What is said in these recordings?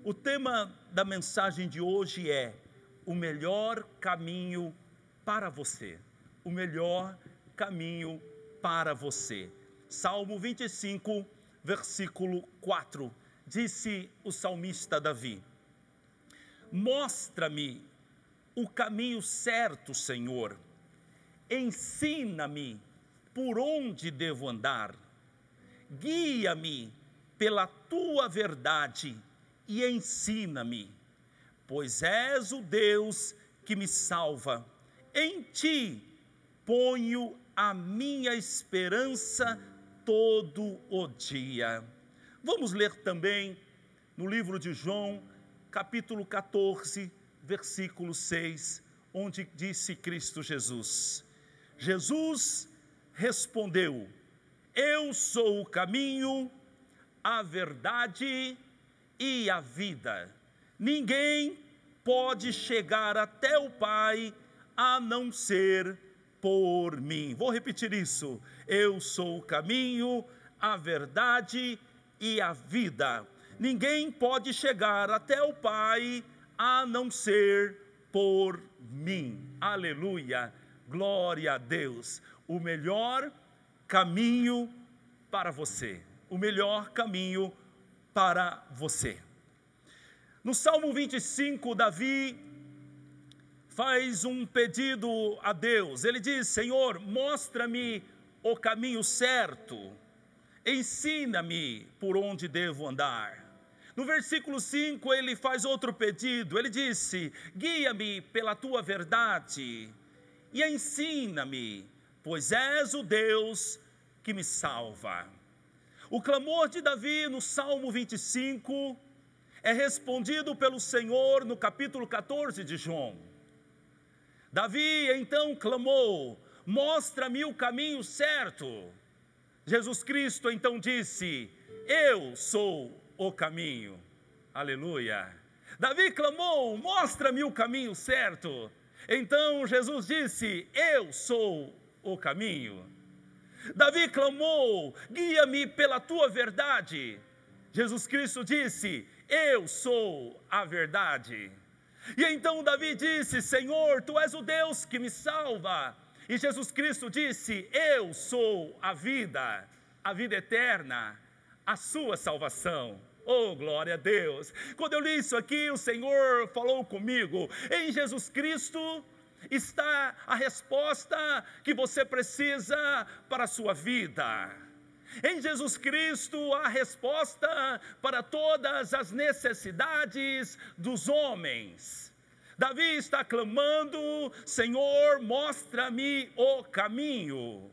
O tema da mensagem de hoje é o melhor caminho para você. O melhor caminho para você. Salmo 25, versículo 4. Disse o salmista Davi: mostra-me o caminho certo, Senhor. Ensina-me por onde devo andar. Guia-me pela tua verdade e ensina-me, pois és o Deus que me salva. Em ti ponho a minha esperança todo o dia. Vamos ler também no livro de João, capítulo 14, versículo 6, onde disse Cristo Jesus: Jesus respondeu: eu sou o caminho, a verdade e a vida. Ninguém pode chegar até o Pai a não ser por mim. Vou repetir isso. Eu sou o caminho, a verdade e a vida. Ninguém pode chegar até o Pai a não ser por mim. Aleluia, glória a Deus. O melhor caminho para você. O melhor caminho para você. No Salmo 25, Davi faz um pedido a Deus. Ele diz: Senhor, mostra-me o caminho certo. Ensina-me por onde devo andar. No versículo 5 ele faz outro pedido. Ele disse: guia-me pela tua verdade e ensina-me, pois és o Deus que me salva. O clamor de Davi no Salmo 25 é respondido pelo Senhor no capítulo 14 de João. Davi então clamou: mostra-me o caminho certo. Jesus Cristo então disse: eu sou o caminho. Aleluia. Davi clamou: mostra-me o caminho certo. Então Jesus disse: eu sou o caminho. Davi clamou: guia-me pela tua verdade. Jesus Cristo disse: eu sou a verdade. E então Davi disse: Senhor, tu és o Deus que me salva. E Jesus Cristo disse: eu sou a vida eterna, a sua salvação. Oh, glória a Deus. Quando eu li isso aqui, o Senhor falou comigo. Em Jesus Cristo está a resposta que você precisa para a sua vida. Em Jesus Cristo há a resposta para todas as necessidades dos homens. Davi está clamando: Senhor, mostra-me o caminho.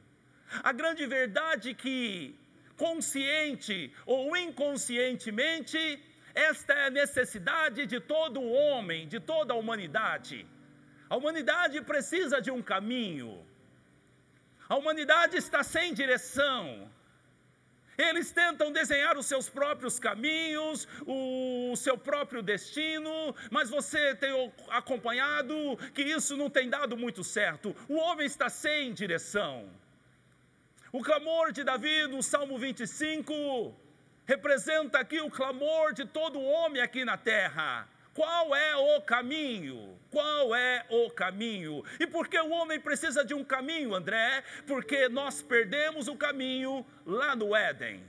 A grande verdade é que, consciente ou inconscientemente, esta é a necessidade de todo homem, de toda a humanidade. A humanidade precisa de um caminho. A humanidade está sem direção. Eles tentam desenhar os seus próprios caminhos, o seu próprio destino, mas você tem acompanhado que isso não tem dado muito certo. O homem está sem direção. O clamor de Davi no Salmo 25 representa aqui o clamor de todo homem aqui na terra. Qual é o caminho? Qual é o caminho? E por que o homem precisa de um caminho, André? Porque nós perdemos o caminho lá no Éden.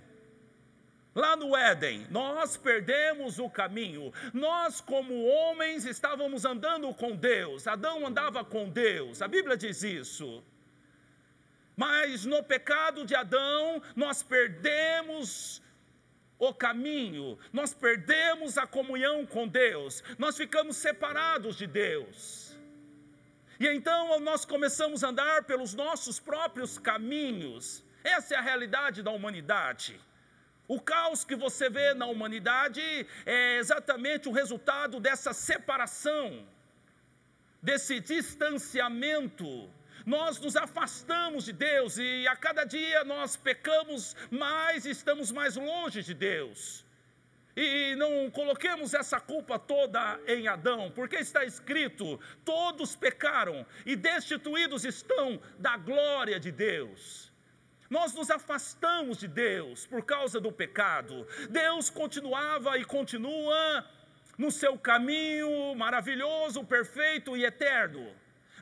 Lá no Éden, nós perdemos o caminho. Nós, como homens, estávamos andando com Deus. Adão andava com Deus. A Bíblia diz isso. Mas no pecado de Adão, nós perdemos o caminho, nós perdemos a comunhão com Deus, nós ficamos separados de Deus. E então nós começamos a andar pelos nossos próprios caminhos. Essa é a realidade da humanidade. O caos que você vê na humanidade é exatamente o resultado dessa separação, desse distanciamento. Nós nos afastamos de Deus e a cada dia nós pecamos mais e estamos mais longe de Deus. E não coloquemos essa culpa toda em Adão, porque está escrito: todos pecaram e destituídos estão da glória de Deus. Nós nos afastamos de Deus por causa do pecado. Deus continuava e continua no seu caminho maravilhoso, perfeito e eterno.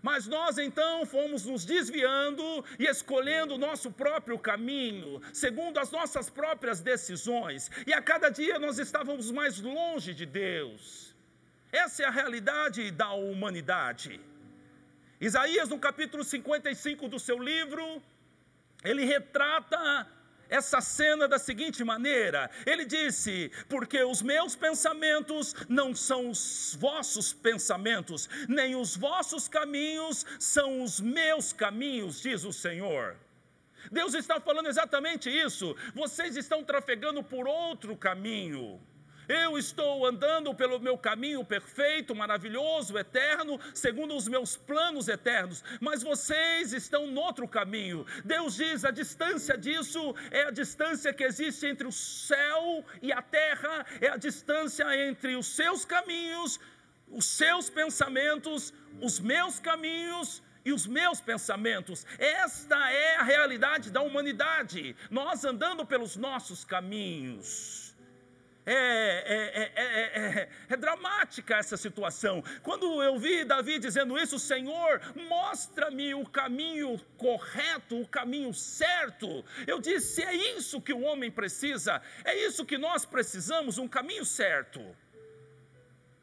Mas nós então fomos nos desviando e escolhendo o nosso próprio caminho, segundo as nossas próprias decisões, e a cada dia nós estávamos mais longe de Deus. Essa é a realidade da humanidade. Isaías, no capítulo 55 do seu livro, ele retrata essa cena da seguinte maneira: ele disse: porque os meus pensamentos não são os vossos pensamentos, nem os vossos caminhos são os meus caminhos, diz o Senhor. Deus está falando exatamente isso. Vocês estão trafegando por outro caminho. Eu estou andando pelo meu caminho perfeito, maravilhoso, eterno, segundo os meus planos eternos, mas vocês estão no outro caminho. Deus diz: a distância disso é a distância que existe entre o céu e a terra, é a distância entre os seus caminhos, os seus pensamentos, os meus caminhos e os meus pensamentos. Esta é a realidade da humanidade, nós andando pelos nossos caminhos. É dramática essa situação. Quando eu vi Davi dizendo isso: Senhor, mostra-me o caminho correto, o caminho certo, eu disse: é isso que o homem precisa, é isso que nós precisamos, um caminho certo.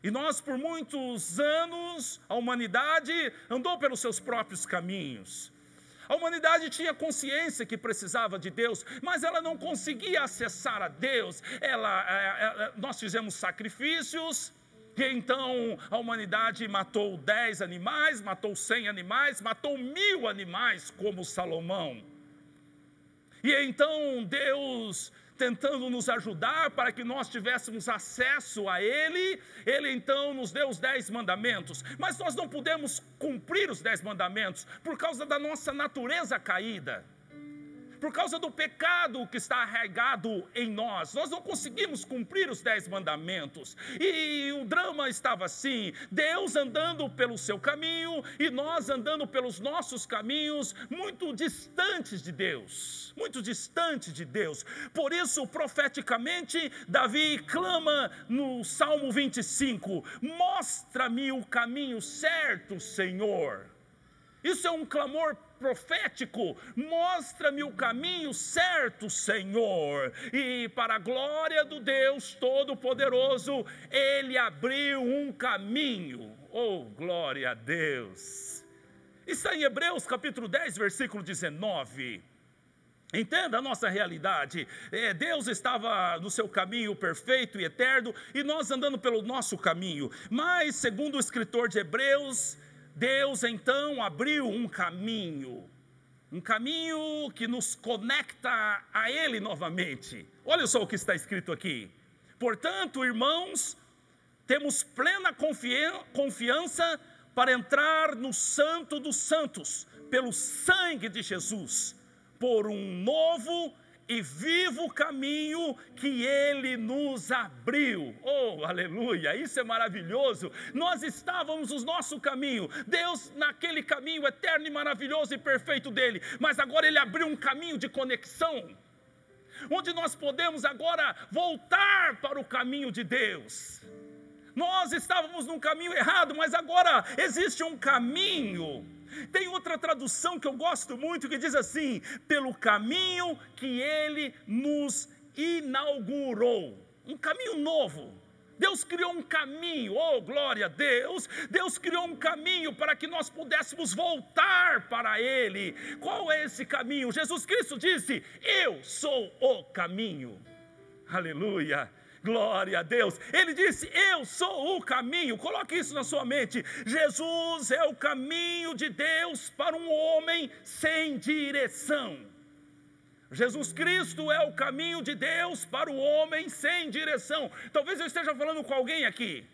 E nós, por muitos anos, a humanidade andou pelos seus próprios caminhos. A humanidade tinha consciência que precisava de Deus, mas ela não conseguia acessar a Deus. Nós fizemos sacrifícios, e então a humanidade matou 10 animais, matou 100 animais, matou 1000 animais, como Salomão. E então Deus, tentando nos ajudar para que nós tivéssemos acesso a Ele então nos deu os 10 mandamentos, mas nós não pudemos cumprir os 10 mandamentos, por causa da nossa natureza caída, por causa do pecado que está arraigado em nós. Nós não conseguimos cumprir os 10 mandamentos, e o drama estava assim: Deus andando pelo seu caminho, e nós andando pelos nossos caminhos, muito distantes de Deus, muito distantes de Deus. Por isso, profeticamente, Davi clama no Salmo 25: mostra-me o caminho certo, Senhor. Isso é um clamor profético: mostra-me o caminho certo, Senhor. E para a glória do Deus Todo-Poderoso, Ele abriu um caminho. Oh, glória a Deus! Está em Hebreus capítulo 10, versículo 19. Entenda a nossa realidade. Deus estava no seu caminho perfeito e eterno, e nós andando pelo nosso caminho. Mas, segundo o escritor de Hebreus, Deus então abriu um caminho que nos conecta a Ele novamente. Olha só o que está escrito aqui: portanto, irmãos, temos plena confiança para entrar no Santo dos Santos, pelo sangue de Jesus, por um novo e vivo caminho que Ele nos abriu. Oh, aleluia, isso é maravilhoso. Nós estávamos no nosso caminho, Deus naquele caminho eterno e maravilhoso e perfeito dEle, mas agora Ele abriu um caminho de conexão, onde nós podemos agora voltar para o caminho de Deus. Nós estávamos num caminho errado, mas agora existe um caminho. Tem outra tradução que eu gosto muito, que diz assim: pelo caminho que Ele nos inaugurou. Um caminho novo. Deus criou um caminho, oh glória a Deus. Deus criou um caminho para que nós pudéssemos voltar para Ele. Qual é esse caminho? Jesus Cristo disse: eu sou o caminho. Aleluia. Glória a Deus. Ele disse: eu sou o caminho. Coloque isso na sua mente. Jesus é o caminho de Deus para um homem sem direção. Jesus Cristo é o caminho de Deus para o homem sem direção. Talvez eu esteja falando com alguém aqui,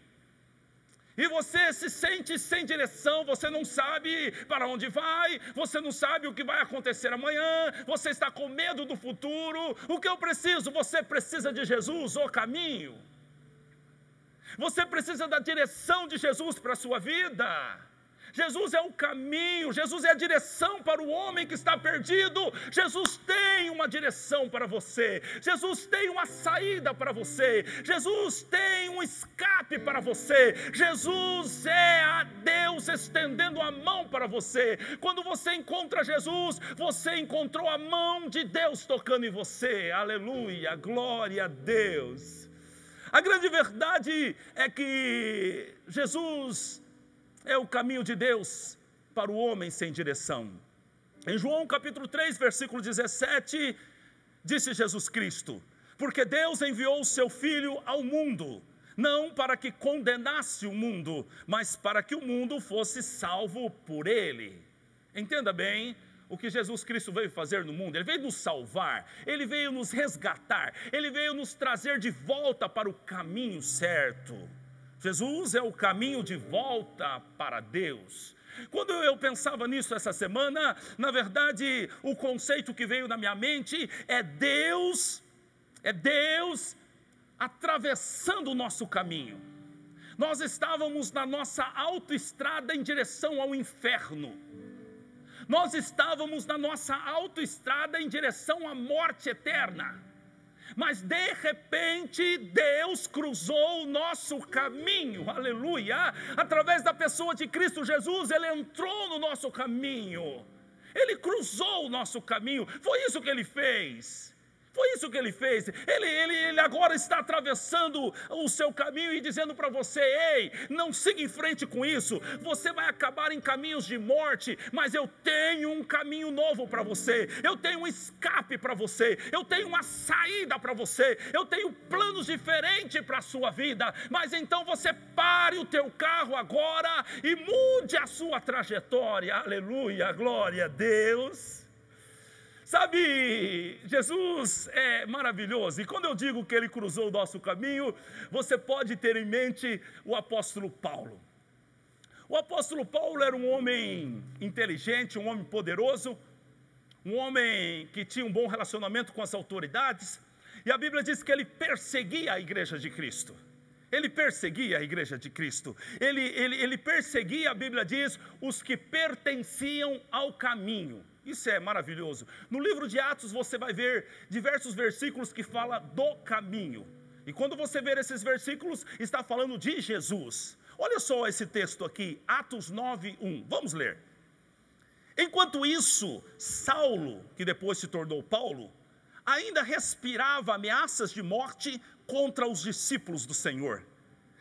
e você se sente sem direção, você não sabe para onde vai, você não sabe o que vai acontecer amanhã, você está com medo do futuro. O que eu preciso? Você precisa de Jesus, o caminho. Você precisa da direção de Jesus para a sua vida. Jesus é o caminho, Jesus é a direção para o homem que está perdido. Jesus tem uma direção para você, Jesus tem uma saída para você, Jesus tem um escape escape para você. Jesus é a Deus estendendo a mão para você. Quando você encontra Jesus, você encontrou a mão de Deus tocando em você. Aleluia, glória a Deus. A grande verdade é que Jesus é o caminho de Deus para o homem sem direção. Em João capítulo 3, versículo 17, disse Jesus Cristo: porque Deus enviou o seu Filho ao mundo, não para que condenasse o mundo, mas para que o mundo fosse salvo por ele. Entenda bem o que Jesus Cristo veio fazer no mundo. Ele veio nos salvar, Ele veio nos resgatar, Ele veio nos trazer de volta para o caminho certo. Jesus é o caminho de volta para Deus. Quando eu pensava nisso essa semana, na verdade, o conceito que veio na minha mente é Deus atravessando o nosso caminho. Nós estávamos na nossa autoestrada em direção ao inferno. Nós estávamos na nossa autoestrada em direção à morte eterna. Mas de repente Deus cruzou o nosso caminho, aleluia, através da pessoa de Cristo Jesus. Ele entrou no nosso caminho, Ele cruzou o nosso caminho, foi isso que Ele fez. Foi isso que Ele fez. Ele agora está atravessando o seu caminho e dizendo para você: ei, não siga em frente com isso, você vai acabar em caminhos de morte, mas eu tenho um caminho novo para você, eu tenho um escape para você, eu tenho uma saída para você, eu tenho planos diferentes para a sua vida. Mas então você pare o teu carro agora e mude a sua trajetória. Aleluia, glória a Deus. Sabe, Jesus é maravilhoso, e quando eu digo que Ele cruzou o nosso caminho, você pode ter em mente o apóstolo Paulo. O apóstolo Paulo era um homem inteligente, um homem poderoso, um homem que tinha um bom relacionamento com as autoridades, e a Bíblia diz que ele perseguia a igreja de Cristo. Ele perseguia a igreja de Cristo, ele perseguia, a Bíblia diz, os que pertenciam ao caminho. Isso é maravilhoso. No livro de Atos você vai ver diversos versículos que falam do caminho. E quando você ver esses versículos, está falando de Jesus. Olha só esse texto aqui, Atos 9:1. Vamos ler. Enquanto isso, Saulo, que depois se tornou Paulo, ainda respirava ameaças de morte contra os discípulos do Senhor.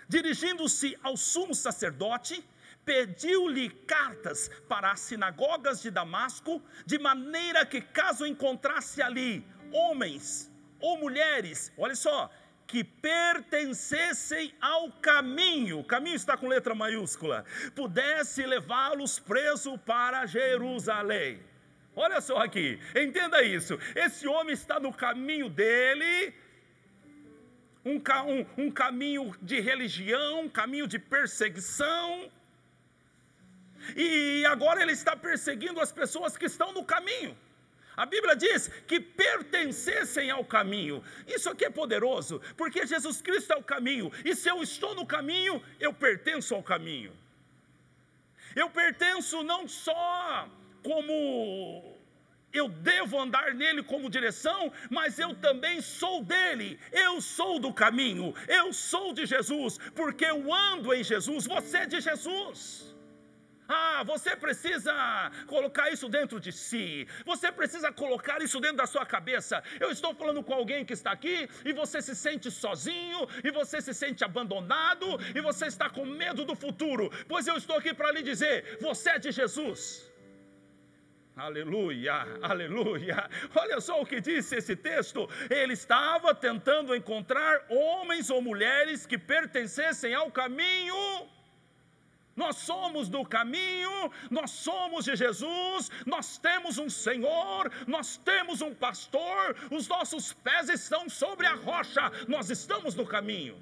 Dirigindo-se ao sumo sacerdote, pediu-lhe cartas para as sinagogas de Damasco, de maneira que, caso encontrasse ali homens ou mulheres, olha só, que pertencessem ao caminho, o caminho está com letra maiúscula, pudesse levá-los preso para Jerusalém. Olha só aqui, entenda isso, esse homem está no caminho dele, um caminho de religião, um caminho de perseguição, e agora ele está perseguindo as pessoas que estão no caminho. A Bíblia diz que pertencessem ao caminho. Isso aqui é poderoso, porque Jesus Cristo é o caminho, e se eu estou no caminho, eu pertenço ao caminho. Eu pertenço não só como eu devo andar nele como direção, mas eu também sou dele, eu sou do caminho, eu sou de Jesus, porque eu ando em Jesus. Você é de Jesus. Você precisa colocar isso dentro de si, você precisa colocar isso dentro da sua cabeça. Eu estou falando com alguém que está aqui, e você se sente sozinho, e você se sente abandonado, e você está com medo do futuro, pois eu estou aqui para lhe dizer, você é de Jesus. Aleluia, aleluia. Olha só o que disse esse texto. Ele estava tentando encontrar homens ou mulheres que pertencessem ao caminho. Nós somos do caminho, nós somos de Jesus, nós temos um Senhor, nós temos um pastor, os nossos pés estão sobre a rocha, nós estamos no caminho.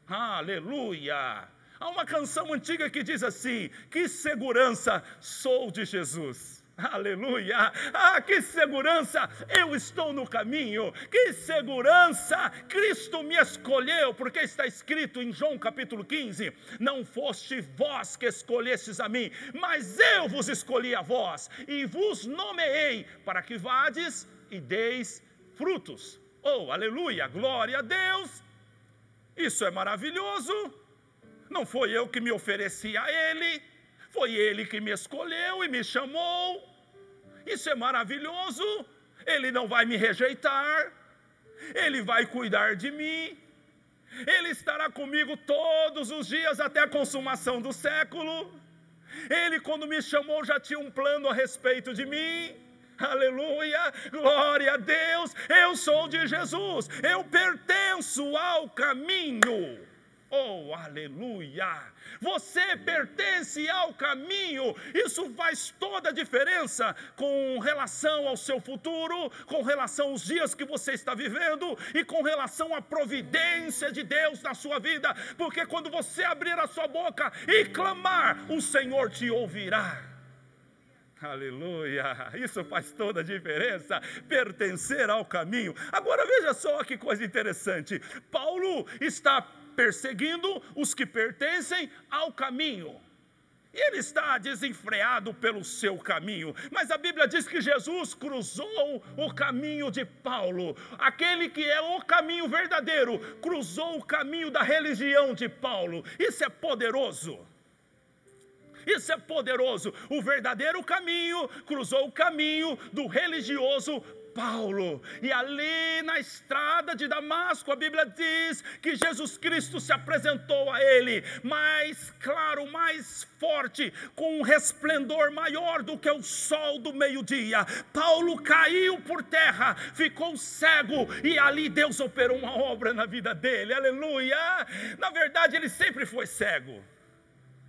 Aleluia! Há uma canção antiga que diz assim: que segurança, sou de Jesus. Aleluia, que segurança, eu estou no caminho, que segurança, Cristo me escolheu, porque está escrito em João capítulo 15, não foste vós que escolhestes a mim, mas eu vos escolhi a vós, e vos nomeei, para que vades e deis frutos. Oh, aleluia, glória a Deus. Isso é maravilhoso. Não foi eu que me ofereci a Ele, foi Ele que me escolheu e me chamou. Isso é maravilhoso. Ele não vai me rejeitar, Ele vai cuidar de mim, Ele estará comigo todos os dias até a consumação do século. Ele, quando me chamou, já tinha um plano a respeito de mim. Aleluia, glória a Deus. Eu sou de Jesus, eu pertenço ao caminho. Oh, aleluia! Você pertence ao caminho. Isso faz toda a diferença com relação ao seu futuro, com relação aos dias que você está vivendo e com relação à providência de Deus na sua vida. Porque quando você abrir a sua boca e clamar, o Senhor te ouvirá. Aleluia, isso faz toda a diferença, pertencer ao caminho. Agora veja só que coisa interessante, Paulo está perseguindo os que pertencem ao caminho, e ele está desenfreado pelo seu caminho, mas a Bíblia diz que Jesus cruzou o caminho de Paulo, aquele que é o caminho verdadeiro, cruzou o caminho da religião de Paulo. Isso é poderoso. Isso é poderoso. O verdadeiro caminho cruzou o caminho do religioso Paulo. E ali na estrada de Damasco, a Bíblia diz que Jesus Cristo se apresentou a ele, mais claro, mais forte, com um resplendor maior do que o sol do meio-dia. Paulo caiu por terra, ficou cego, e ali Deus operou uma obra na vida dele. Aleluia! Na verdade, ele sempre foi cego.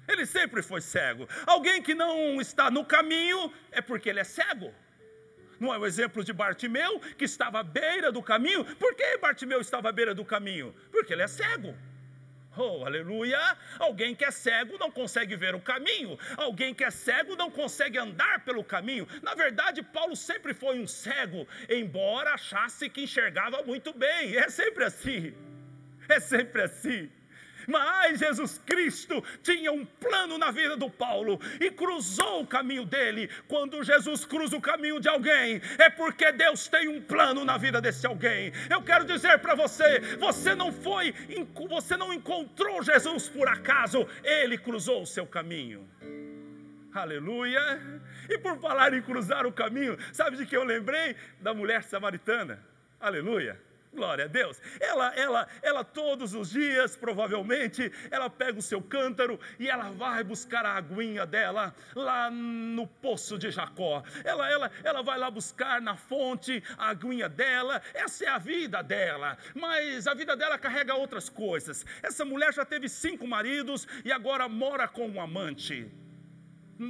Ele sempre foi cego. Alguém que não está no caminho é porque ele é cego. Não é o exemplo de Bartimeu, que estava à beira do caminho? Por que Bartimeu estava à beira do caminho? Porque ele é cego. Oh, aleluia! Alguém que é cego não consegue ver o caminho. Alguém que é cego não consegue andar pelo caminho. Na verdade, Paulo sempre foi um cego, embora achasse que enxergava muito bem. É sempre assim. É sempre assim. Mas Jesus Cristo tinha um plano na vida do Paulo e cruzou o caminho dele. Quando Jesus cruza o caminho de alguém, é porque Deus tem um plano na vida desse alguém. Eu quero dizer para você, você não encontrou Jesus por acaso, Ele cruzou o seu caminho. Aleluia! E por falar em cruzar o caminho, sabe de que eu lembrei? Da mulher samaritana. Aleluia! Glória a Deus. Ela todos os dias, provavelmente, ela pega o seu cântaro e ela vai buscar a aguinha dela lá no poço de Jacó. Ela vai lá buscar na fonte a aguinha dela. Essa é a vida dela, mas a vida dela carrega outras coisas. Essa mulher já teve 5 maridos e agora mora com um amante.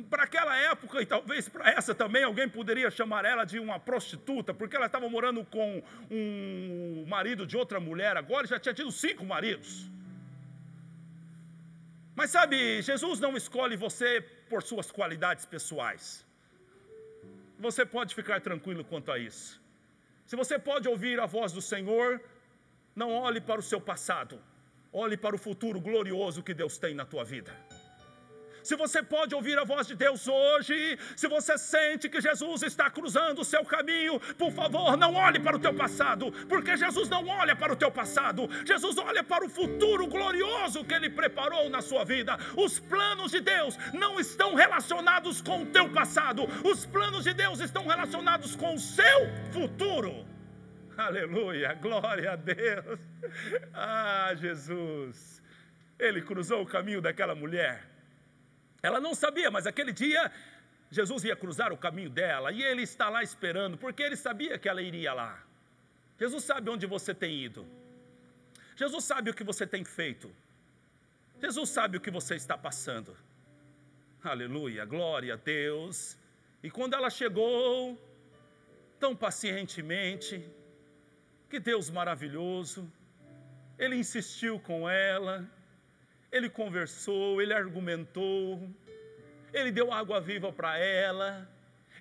Para aquela época, e talvez para essa também, alguém poderia chamar ela de uma prostituta, porque ela estava morando com um marido de outra mulher, agora já tinha tido 5 maridos. Mas sabe, Jesus não escolhe você por suas qualidades pessoais. Você pode ficar tranquilo quanto a isso. Se você pode ouvir a voz do Senhor, não olhe para o seu passado, olhe para o futuro glorioso que Deus tem na tua vida. Se você pode ouvir a voz de Deus hoje, se você sente que Jesus está cruzando o seu caminho, por favor, não olhe para o teu passado, porque Jesus não olha para o teu passado, Jesus olha para o futuro glorioso que Ele preparou na sua vida. Os planos de Deus não estão relacionados com o teu passado, os planos de Deus estão relacionados com o seu futuro. Aleluia, glória a Deus. Ah, Jesus, Ele cruzou o caminho daquela mulher. Ela não sabia, mas aquele dia Jesus ia cruzar o caminho dela e Ele está lá esperando, porque Ele sabia que ela iria lá. Jesus sabe onde você tem ido. Jesus sabe o que você tem feito. Jesus sabe o que você está passando. Aleluia, glória a Deus. E quando ela chegou, tão pacientemente, que Deus maravilhoso, Ele insistiu com ela. Ele conversou, ele argumentou, ele deu água viva para ela,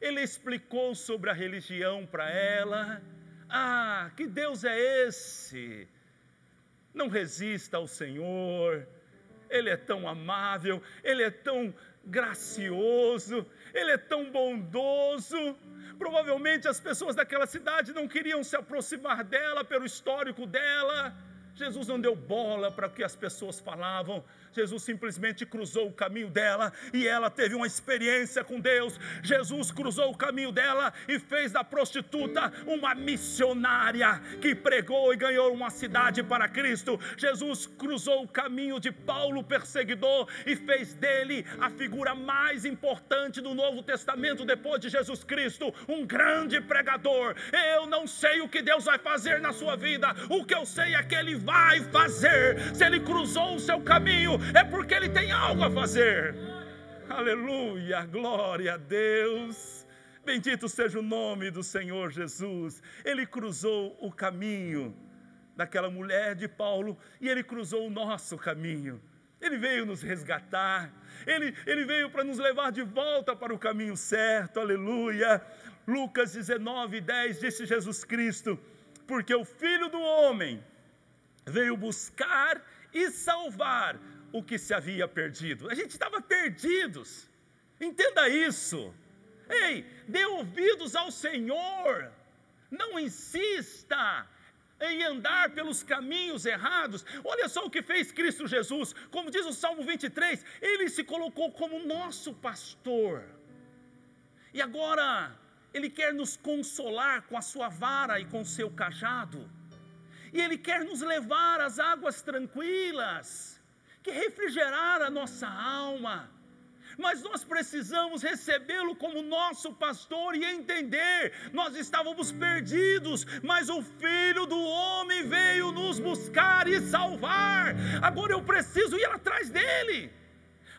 ele explicou sobre a religião para ela. Ah, que Deus é esse? Não resista ao Senhor, Ele é tão amável, Ele é tão gracioso, Ele é tão bondoso. Provavelmente as pessoas daquela cidade não queriam se aproximar dela pelo histórico dela. Jesus não deu bola para o que as pessoas falavam. Jesus simplesmente cruzou o caminho dela e ela teve uma experiência com Deus. Jesus cruzou o caminho dela e fez da prostituta uma missionária que pregou e ganhou uma cidade para Cristo. Jesus cruzou o caminho de Paulo, perseguidor, e fez dele a figura mais importante do Novo Testamento depois de Jesus Cristo, um grande pregador. Eu não sei o que Deus vai fazer na sua vida, o que eu sei é que Ele vai fazer. Se Ele cruzou o seu caminho, é porque Ele tem algo a fazer. Aleluia, glória a Deus, bendito seja o nome do Senhor Jesus. Ele cruzou o caminho daquela mulher de Paulo e Ele cruzou o nosso caminho. Ele veio nos resgatar, Ele veio para nos levar de volta para o caminho certo, aleluia. Lucas 19:10 disse Jesus Cristo: porque o Filho do Homem veio buscar e salvar o que se havia perdido. A gente estava perdidos, entenda isso. Ei, dê ouvidos ao Senhor, não insista em andar pelos caminhos errados. Olha só o que fez Cristo Jesus, como diz o Salmo 23, Ele se colocou como nosso pastor, e agora Ele quer nos consolar com a sua vara e com o seu cajado, e Ele quer nos levar às águas tranquilas, que refrigerar a nossa alma. Mas nós precisamos recebê-lo como nosso pastor e entender, nós estávamos perdidos, mas o Filho do Homem veio nos buscar e salvar. Agora eu preciso ir atrás dele,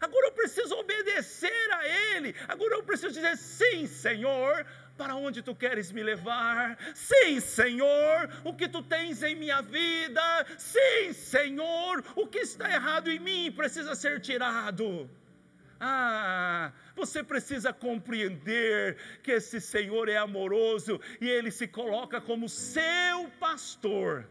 agora eu preciso obedecer a Ele, agora eu preciso dizer: sim, Senhor, para onde Tu queres me levar? Sim, Senhor, o que Tu tens em minha vida? Sim, Senhor, o que está errado em mim precisa ser tirado. Você precisa compreender que esse Senhor é amoroso e Ele se coloca como seu pastor,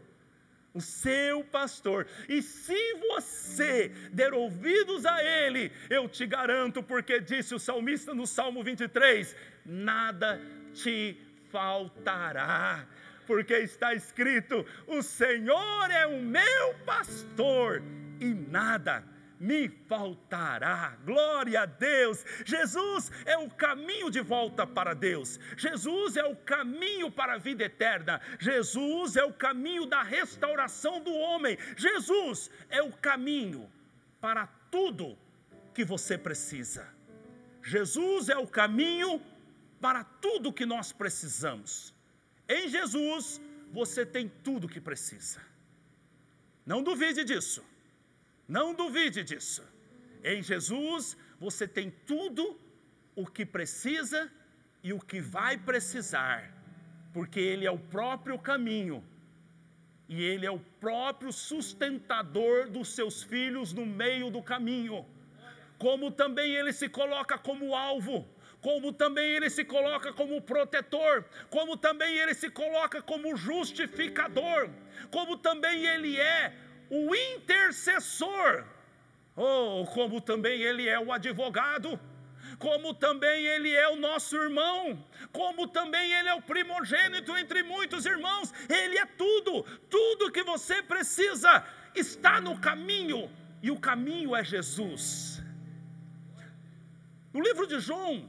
o seu pastor. E se você der ouvidos a Ele, eu te garanto, porque disse o salmista no Salmo 23, nada te faltará, porque está escrito: o Senhor é o meu pastor e nada me faltará. Glória a Deus. Jesus é o caminho de volta para Deus, Jesus é o caminho para a vida eterna, Jesus é o caminho da restauração do homem, Jesus é o caminho para tudo que você precisa. Jesus é o caminho para tudo que nós precisamos. Em Jesus você tem tudo o que precisa. Não duvide disso. Não duvide disso. Em Jesus você tem tudo o que precisa e o que vai precisar, porque Ele é o próprio caminho e Ele é o próprio sustentador dos seus filhos no meio do caminho. Como também Ele se coloca como alvo, como também Ele se coloca como protetor, como também Ele se coloca como justificador, como também Ele é o intercessor, como também Ele é o advogado, como também Ele é o nosso irmão, como também Ele é o primogênito entre muitos irmãos. Ele é tudo, tudo que você precisa está no caminho, e o caminho é Jesus. No livro de João,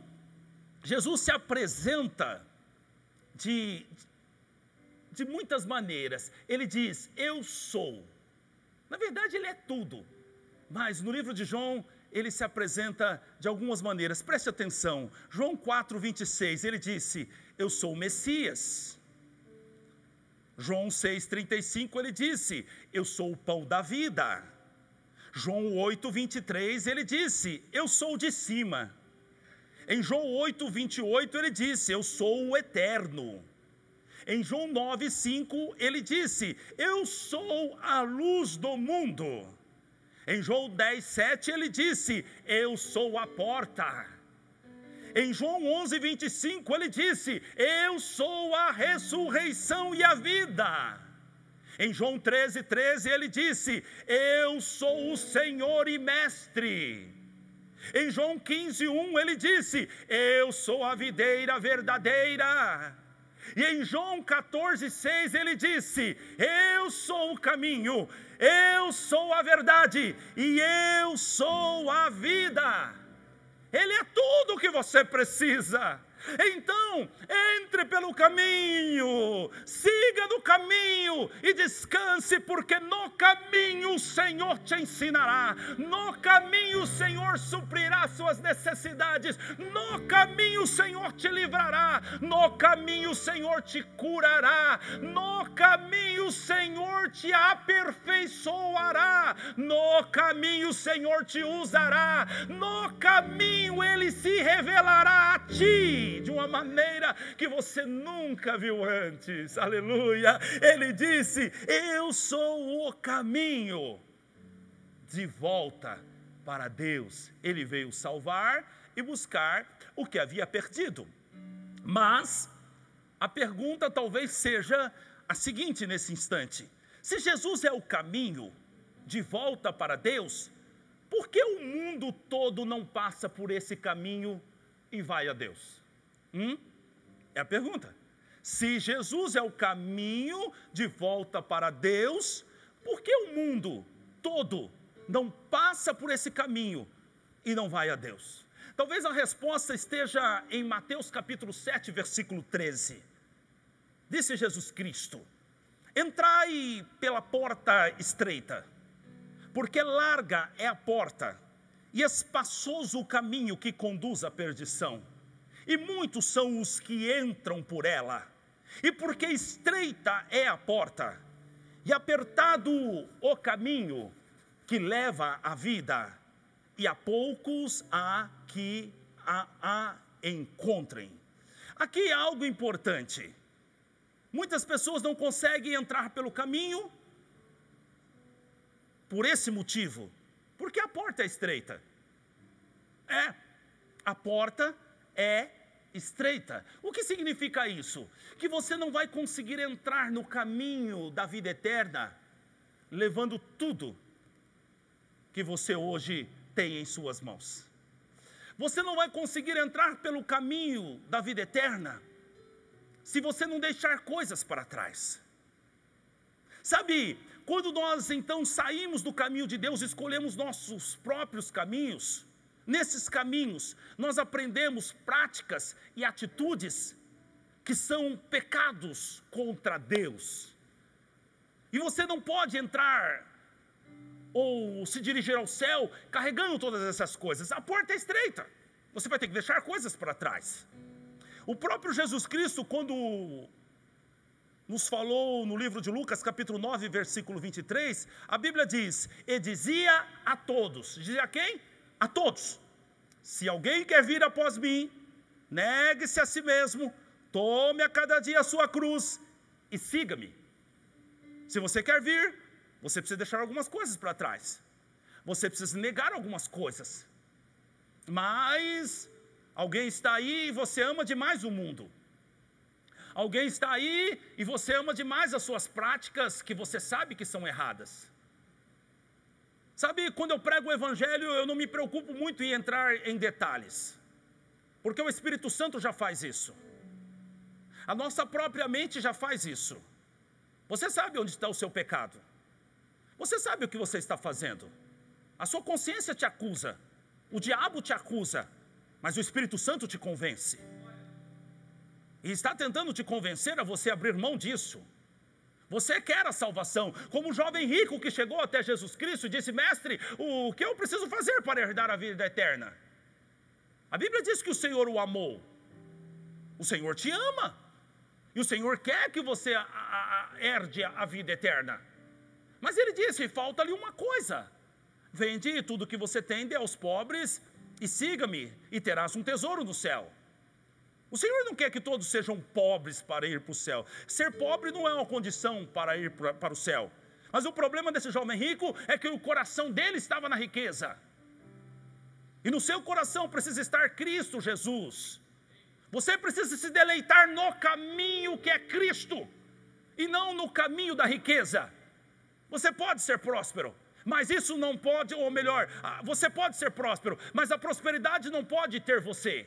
Jesus se apresenta de muitas maneiras. Ele diz: eu sou. Na verdade Ele é tudo, mas no livro de João Ele se apresenta de algumas maneiras. Preste atenção, João 4:26, Ele disse: eu sou o Messias. João 6:35, Ele disse: eu sou o pão da vida. João 8:23, Ele disse: eu sou o de cima. Em João 8:28, Ele disse: eu sou o eterno. Em João 9:5, Ele disse: eu sou a luz do mundo. Em João 10:7, Ele disse: eu sou a porta. Em João 11:25, Ele disse: eu sou a ressurreição e a vida. Em João 13:13, Ele disse: eu sou o Senhor e Mestre. Em João 15:1, Ele disse: eu sou a videira verdadeira. E em João 14,6 ele disse: eu sou o caminho, eu sou a verdade e eu sou a vida. Ele é tudo o que você precisa. Então, entre pelo caminho, siga no caminho e descanse, porque no caminho o Senhor te ensinará, no caminho o Senhor suprirá suas necessidades, no caminho o Senhor te livrará, no caminho o Senhor te curará, no caminho o Senhor te aperfeiçoará, no caminho o Senhor te usará, no caminho Ele se revelará a ti de uma maneira que você nunca viu antes. Aleluia. Ele disse: eu sou o caminho de volta para Deus. Ele veio salvar e buscar o que havia perdido. Mas a pergunta talvez seja a seguinte nesse instante: se Jesus é o caminho de volta para Deus, por que o mundo todo não passa por esse caminho e vai a Deus? É a pergunta. Se Jesus é o caminho de volta para Deus, por que o mundo todo não passa por esse caminho e não vai a Deus? Talvez a resposta esteja em Mateus capítulo 7, versículo 13. Disse Jesus Cristo: entrai pela porta estreita, porque larga é a porta e espaçoso o caminho que conduz à perdição, e muitos são os que entram por ela. E porque estreita é a porta, e apertado o caminho que leva à vida, e há poucos que a encontrem. Aqui há algo importante. Muitas pessoas não conseguem entrar pelo caminho, por esse motivo, porque a porta é estreita. A porta é estreita. O que significa isso? Que você não vai conseguir entrar no caminho da vida eterna levando tudo que você hoje tem em suas mãos. Você não vai conseguir entrar pelo caminho da vida eterna se você não deixar coisas para trás. Sabe, quando nós então saímos do caminho de Deus, escolhemos nossos próprios caminhos, nesses caminhos nós aprendemos práticas e atitudes que são pecados contra Deus. E você não pode entrar ou se dirigir ao céu carregando todas essas coisas. A porta é estreita, você vai ter que deixar coisas para trás. O próprio Jesus Cristo, quando nos falou no livro de Lucas, capítulo 9, versículo 23, a Bíblia diz: e dizia a todos. Dizia a quem? A todos: se alguém quer vir após mim, negue-se a si mesmo, tome a cada dia a sua cruz e siga-me. Se você quer vir, você precisa deixar algumas coisas para trás. Você precisa negar algumas coisas. Mas alguém está aí e você ama demais o mundo. Alguém está aí e você ama demais as suas práticas que você sabe que são erradas. Sabe, quando eu prego o Evangelho, eu não me preocupo muito em entrar em detalhes, porque o Espírito Santo já faz isso. A nossa própria mente já faz isso. Você sabe onde está o seu pecado. Você sabe o que você está fazendo. A sua consciência te acusa, o diabo te acusa, mas o Espírito Santo te convence. E está tentando te convencer a você abrir mão disso. Você quer a salvação, como o jovem rico que chegou até Jesus Cristo e disse: mestre, o que eu preciso fazer para herdar a vida eterna? A Bíblia diz que o Senhor o amou. O Senhor te ama. E o Senhor quer que você herde a vida eterna. Mas ele disse: falta-lhe uma coisa. Vende tudo que você tem, dê aos pobres e siga-me, e terás um tesouro no céu. O Senhor não quer que todos sejam pobres para ir para o céu. Ser pobre não é uma condição para ir para o céu. Mas o problema desse jovem rico é que o coração dele estava na riqueza. E no seu coração precisa estar Cristo Jesus. Você precisa se deleitar no caminho que é Cristo, e não no caminho da riqueza. Você pode ser próspero, mas isso não pode, ou melhor, você pode ser próspero, mas a prosperidade não pode ter você.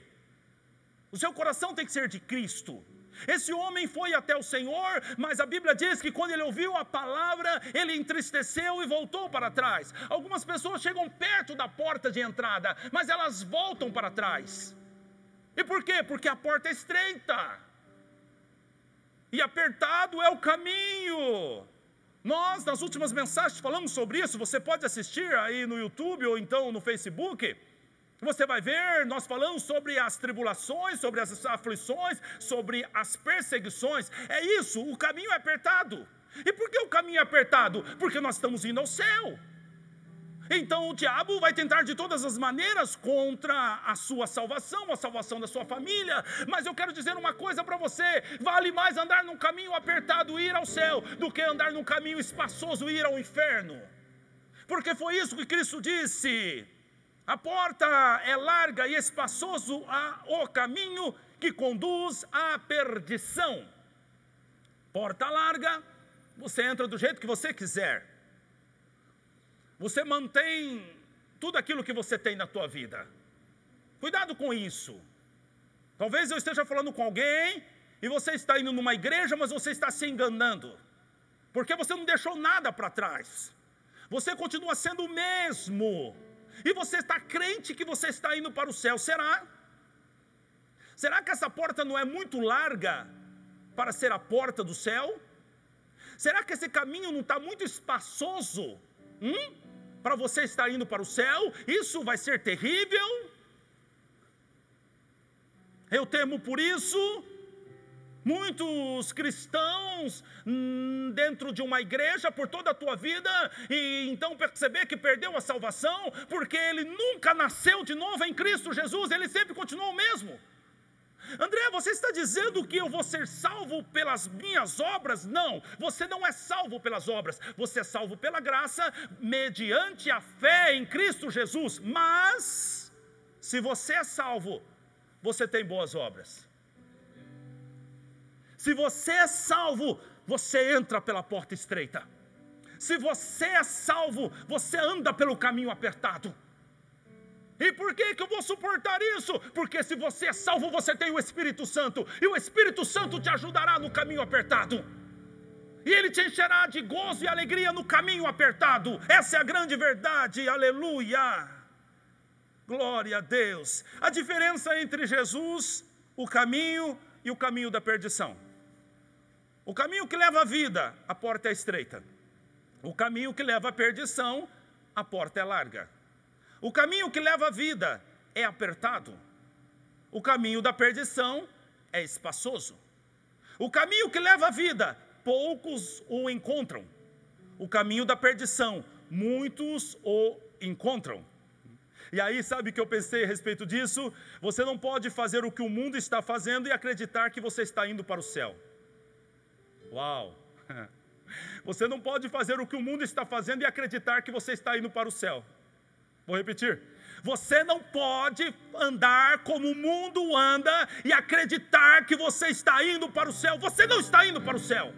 O seu coração tem que ser de Cristo. Esse homem foi até o Senhor, mas a Bíblia diz que quando ele ouviu a palavra, ele entristeceu e voltou para trás. Algumas pessoas chegam perto da porta de entrada, mas elas voltam para trás. E por quê? Porque a porta é estreita e apertado é o caminho. Nós, nas últimas mensagens, falamos sobre isso. Você pode assistir aí no YouTube ou então no Facebook. Você vai ver, nós falamos sobre as tribulações, sobre as aflições, sobre as perseguições. É isso, o caminho é apertado. E por que o caminho é apertado? Porque nós estamos indo ao céu. Então o diabo vai tentar de todas as maneiras contra a sua salvação, a salvação da sua família. Mas eu quero dizer uma coisa para você: vale mais andar num caminho apertado e ir ao céu, do que andar num caminho espaçoso e ir ao inferno. Porque foi isso que Cristo disse. A porta é larga e espaçoso o caminho que conduz à perdição. Porta larga, você entra do jeito que você quiser. Você mantém tudo aquilo que você tem na tua vida. Cuidado com isso. Talvez eu esteja falando com alguém e você está indo numa igreja, mas você está se enganando. Porque você não deixou nada para trás. Você continua sendo o mesmo. E você está crente que você está indo para o céu. Será? Será que essa porta não é muito larga para ser a porta do céu? Será que esse caminho não está muito espaçoso para você estar indo para o céu? Isso vai ser terrível. Eu temo por isso. Muitos cristãos dentro de uma igreja por toda a tua vida, e então perceber que perdeu a salvação, porque ele nunca nasceu de novo em Cristo Jesus, ele sempre continuou o mesmo. André, você está dizendo que eu vou ser salvo pelas minhas obras? Não, você não é salvo pelas obras, você é salvo pela graça, mediante a fé em Cristo Jesus. Mas, se você é salvo, você tem boas obras. Se você é salvo, você entra pela porta estreita. Se você é salvo, você anda pelo caminho apertado. E por que eu vou suportar isso? Porque se você é salvo, você tem o Espírito Santo. E o Espírito Santo te ajudará no caminho apertado. E ele te encherá de gozo e alegria no caminho apertado. Essa é a grande verdade, aleluia. Glória a Deus. A diferença entre Jesus, o caminho e o caminho da perdição. O caminho que leva à vida, a porta é estreita. O caminho que leva à perdição, a porta é larga. O caminho que leva à vida é apertado. O caminho da perdição é espaçoso. O caminho que leva à vida, poucos o encontram. O caminho da perdição, muitos o encontram. E aí, sabe o que eu pensei a respeito disso? Você não pode fazer o que o mundo está fazendo e acreditar que você está indo para o céu. Uau! Você não pode fazer o que o mundo está fazendo e acreditar que você está indo para o céu. Vou repetir. Você não pode andar como o mundo anda e acreditar que você está indo para o céu. Você não está indo para o céu.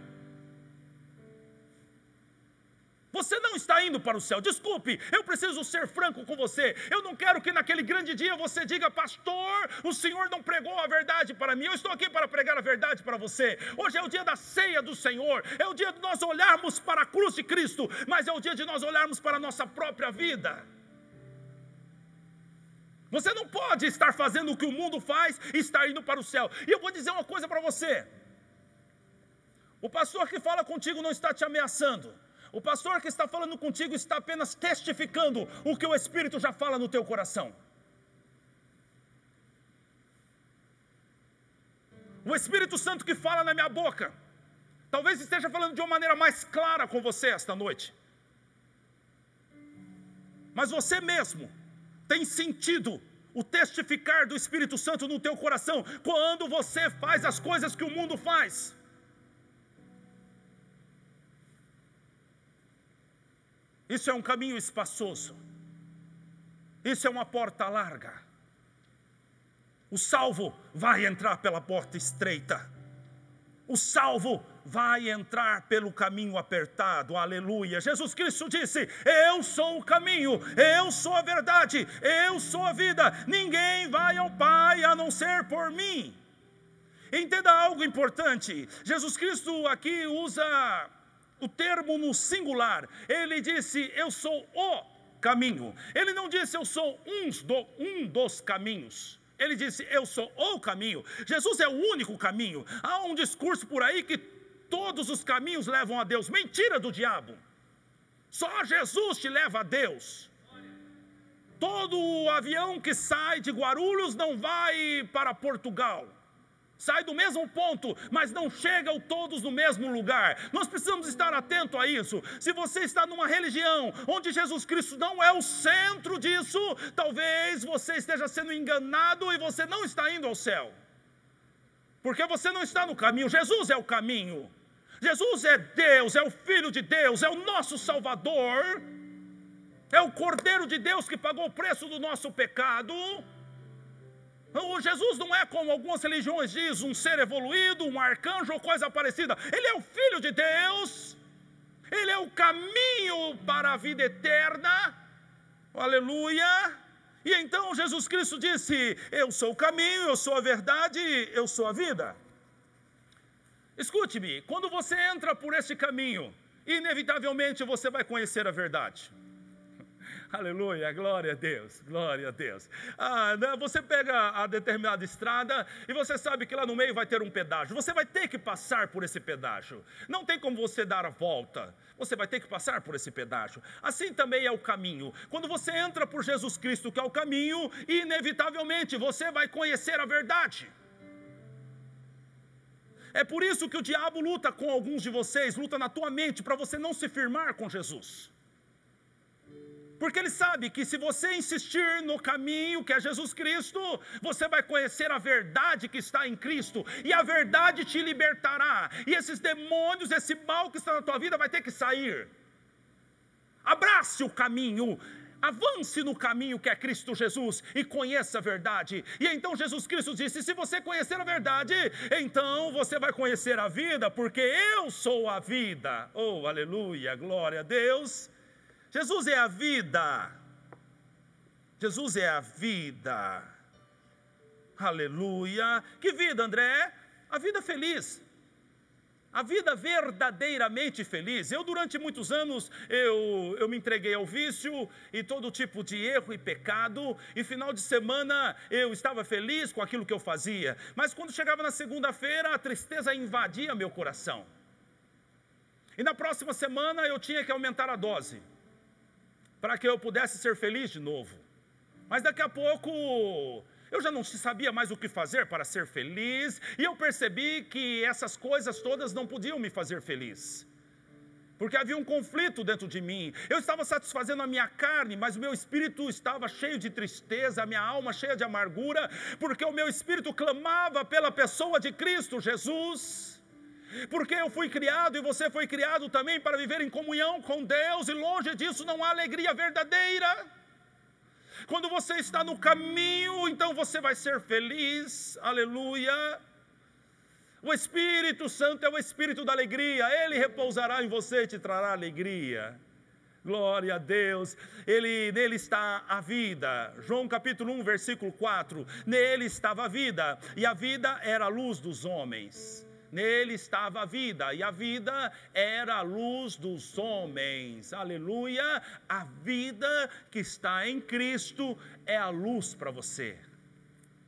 Você não está indo para o céu. Desculpe, eu preciso ser franco com você. Eu não quero que naquele grande dia você diga: pastor, o Senhor não pregou a verdade para mim. Eu estou aqui para pregar a verdade para você. Hoje é o dia da ceia do Senhor. É o dia de nós olharmos para a cruz de Cristo. Mas é o dia de nós olharmos para a nossa própria vida. Você não pode estar fazendo o que o mundo faz e estar indo para o céu. E eu vou dizer uma coisa para você. O pastor que fala contigo não está te ameaçando. O pastor que está falando contigo está apenas testificando o que o Espírito já fala no teu coração. O Espírito Santo que fala na minha boca, talvez esteja falando de uma maneira mais clara com você esta noite. Mas você mesmo tem sentido o testificar do Espírito Santo no teu coração quando você faz as coisas que o mundo faz. Isso é um caminho espaçoso. Isso é uma porta larga. O salvo vai entrar pela porta estreita. O salvo vai entrar pelo caminho apertado, aleluia. Jesus Cristo disse: eu sou o caminho, eu sou a verdade, eu sou a vida. Ninguém vai ao Pai a não ser por mim. Entenda algo importante, Jesus Cristo aqui usa o termo no singular. Ele disse, eu sou o caminho. Ele não disse, eu sou um dos caminhos. Ele disse, eu sou o caminho. Jesus é o único caminho. Há um discurso por aí que todos os caminhos levam a Deus. Mentira do diabo. Só Jesus te leva a Deus. Todo avião que sai de Guarulhos não vai para Portugal. Sai do mesmo ponto, mas não chegam todos no mesmo lugar. Nós precisamos estar atentos a isso. Se você está numa religião onde Jesus Cristo não é o centro disso, talvez você esteja sendo enganado e você não está indo ao céu. Porque você não está no caminho. Jesus é o caminho. Jesus é Deus, é o Filho de Deus, é o nosso Salvador. É o Cordeiro de Deus que pagou o preço do nosso pecado. O Jesus não é como algumas religiões dizem, um ser evoluído, um arcanjo ou coisa parecida. Ele é o Filho de Deus. Ele é o caminho para a vida eterna. Aleluia. E então Jesus Cristo disse, eu sou o caminho, eu sou a verdade, eu sou a vida. Escute-me, quando você entra por esse caminho, inevitavelmente você vai conhecer a verdade. Aleluia, glória a Deus, glória a Deus. Você pega a determinada estrada e você sabe que lá no meio vai ter um pedágio. Você vai ter que passar por esse pedágio. Não tem como você dar a volta. Você vai ter que passar por esse pedágio. Assim também é o caminho. Quando você entra por Jesus Cristo, que é o caminho, inevitavelmente você vai conhecer a verdade. É por isso que o diabo luta com alguns de vocês, luta na tua mente para você não se firmar com Jesus. Porque ele sabe que se você insistir no caminho que é Jesus Cristo, você vai conhecer a verdade que está em Cristo, e a verdade te libertará, e esses demônios, esse mal que está na tua vida vai ter que sair. Abrace o caminho, avance no caminho que é Cristo Jesus, e conheça a verdade. E então Jesus Cristo disse, se você conhecer a verdade, então você vai conhecer a vida, porque eu sou a vida. Oh, aleluia, glória a Deus. Jesus é a vida. Jesus é a vida. Aleluia. Que vida, André? A vida feliz. A vida verdadeiramente feliz. Eu durante muitos anos, eu me entreguei ao vício e todo tipo de erro e pecado. E final de semana eu estava feliz com aquilo que eu fazia. Mas quando chegava na segunda-feira, a tristeza invadia meu coração. E na próxima semana eu tinha que aumentar a dose, para que eu pudesse ser feliz de novo. Mas daqui a pouco, eu já não sabia mais o que fazer para ser feliz, e eu percebi que essas coisas todas não podiam me fazer feliz, porque havia um conflito dentro de mim. Eu estava satisfazendo a minha carne, mas o meu espírito estava cheio de tristeza, a minha alma cheia de amargura, porque o meu espírito clamava pela pessoa de Cristo Jesus. Porque eu fui criado e você foi criado também para viver em comunhão com Deus, e longe disso não há alegria verdadeira. Quando você está no caminho, então você vai ser feliz, aleluia. O Espírito Santo é o Espírito da alegria, Ele repousará em você e te trará alegria. Glória a Deus, nele está a vida. João capítulo 1, versículo 4, nele estava a vida, e a vida era a luz dos homens. Nele estava a vida, e a vida era a luz dos homens. Aleluia! A vida que está em Cristo é a luz para você.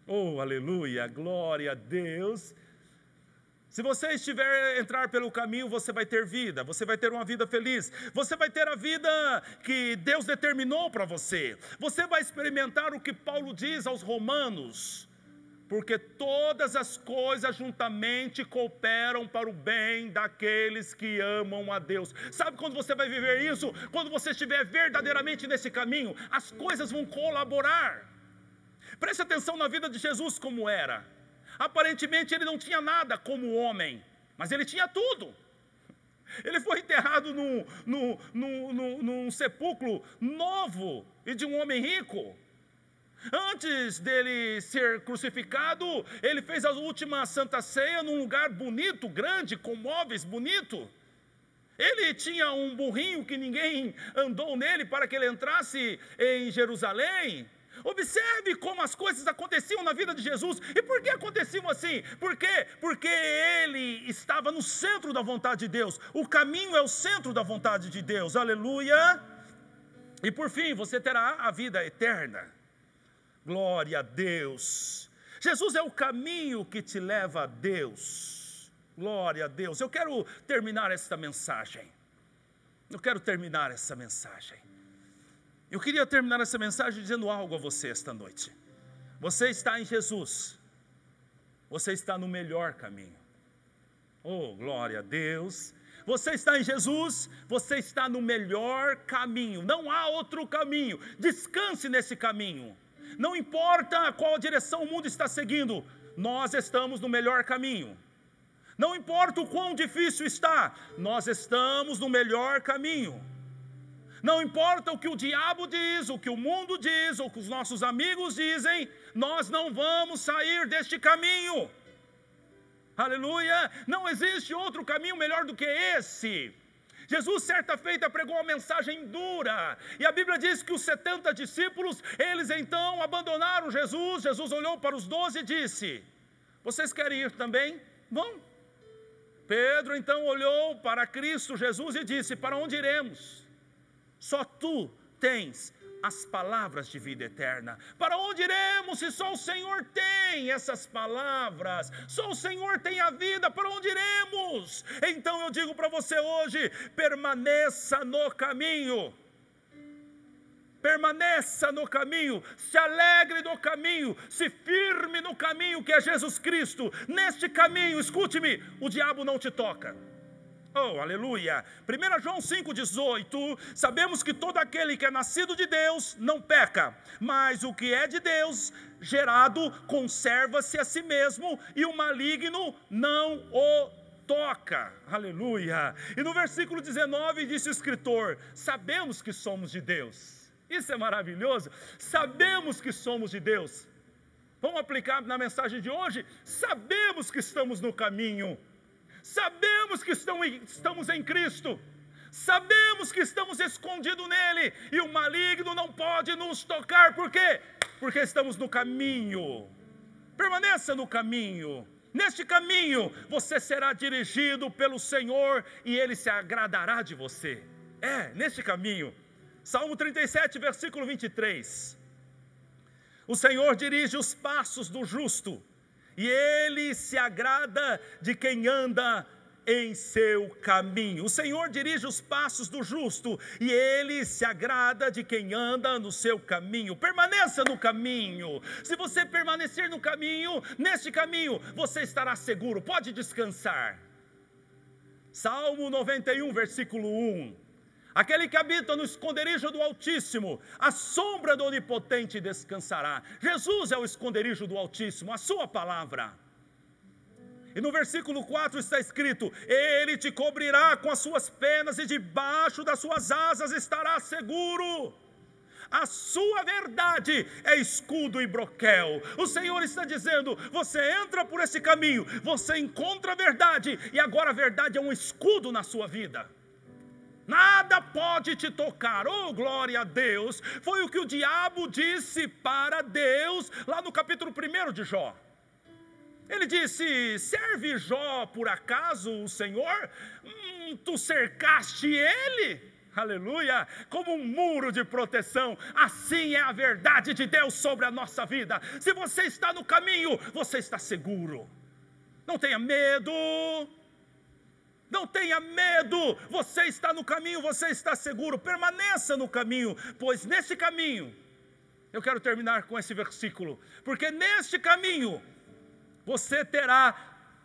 Oh, aleluia! Glória a Deus! Se você entrar pelo caminho, você vai ter vida, você vai ter uma vida feliz, você vai ter a vida que Deus determinou para você. Você vai experimentar o que Paulo diz aos Romanos, porque todas as coisas juntamente cooperam para o bem daqueles que amam a Deus. Sabe quando você vai viver isso? Quando você estiver verdadeiramente nesse caminho, as coisas vão colaborar. Preste atenção na vida de Jesus como era. Aparentemente ele não tinha nada como homem, mas ele tinha tudo. Ele foi enterrado num sepulcro novo e de um homem rico. Antes dele ser crucificado, ele fez a última Santa Ceia num lugar bonito, grande, com móveis bonitos. Ele tinha um burrinho que ninguém andou nele para que ele entrasse em Jerusalém. Observe como as coisas aconteciam na vida de Jesus. E por que aconteciam assim? Por quê? Porque ele estava no centro da vontade de Deus. O caminho é o centro da vontade de Deus. Aleluia! E por fim, você terá a vida eterna. Glória a Deus. Jesus é o caminho que te leva a Deus. Glória a Deus. Eu quero terminar esta mensagem. Eu queria terminar essa mensagem dizendo algo a você esta noite. Você está em Jesus. Você está no melhor caminho. Oh, glória a Deus. Você está em Jesus, você está no melhor caminho. Não há outro caminho. Descanse nesse caminho. Não importa qual direção o mundo está seguindo, nós estamos no melhor caminho. Não importa o quão difícil está, nós estamos no melhor caminho. Não importa o que o diabo diz, o que o mundo diz, ou o que os nossos amigos dizem, nós não vamos sair deste caminho. Aleluia! Não existe outro caminho melhor do que esse. Jesus certa feita pregou uma mensagem dura, e a Bíblia diz que os 70 discípulos, eles então abandonaram Jesus. Jesus olhou para os 12 e disse: vocês querem ir também? Vão. Pedro então olhou para Cristo Jesus e disse: para onde iremos? Só tu tens as palavras de vida eterna. Para onde iremos se só o Senhor tem essas palavras? Só o Senhor tem a vida, para onde iremos? Então eu digo para você hoje: permaneça no caminho. Permaneça no caminho, se alegre no caminho, se firme no caminho que é Jesus Cristo. Neste caminho, escute-me, o diabo não te toca. Oh, aleluia. 1 João 5,18, sabemos que todo aquele que é nascido de Deus não peca, mas o que é de Deus gerado conserva-se a si mesmo, e o maligno não o toca. Aleluia. E no versículo 19 disse o escritor: sabemos que somos de Deus. Isso é maravilhoso. Sabemos que somos de Deus. Vamos aplicar na mensagem de hoje? Sabemos que estamos no caminho. Sabemos que estamos em Cristo. Sabemos que estamos escondidos nele. E o maligno não pode nos tocar. Por quê? Porque estamos no caminho. Permaneça no caminho. Neste caminho você será dirigido pelo Senhor e Ele se agradará de você. Neste caminho. Salmo 37, versículo 23. O Senhor dirige os passos do justo, e Ele se agrada de quem anda em seu caminho. O Senhor dirige os passos do justo, e Ele se agrada de quem anda no seu caminho. Permaneça no caminho. Se você permanecer no caminho, neste caminho, você estará seguro, pode descansar. Salmo 91, versículo 1. Aquele que habita no esconderijo do Altíssimo, a sombra do Onipotente descansará. Jesus é o esconderijo do Altíssimo, a sua palavra. E no versículo 4 está escrito: Ele te cobrirá com as suas penas e debaixo das suas asas estará seguro. A sua verdade é escudo e broquel. O Senhor está dizendo: você entra por esse caminho, você encontra a verdade, e agora a verdade é um escudo na sua vida. Nada pode te tocar. Oh, glória a Deus. Foi o que o diabo disse para Deus lá no capítulo 1 de Jó. Ele disse: serve Jó por acaso o Senhor? Tu cercaste ele? Aleluia, como um muro de proteção. Assim é a verdade de Deus sobre a nossa vida. Se você está no caminho, você está seguro. Não tenha medo. Não tenha medo, você está no caminho, você está seguro. Permaneça no caminho, pois nesse caminho, eu quero terminar com esse versículo, porque neste caminho, você terá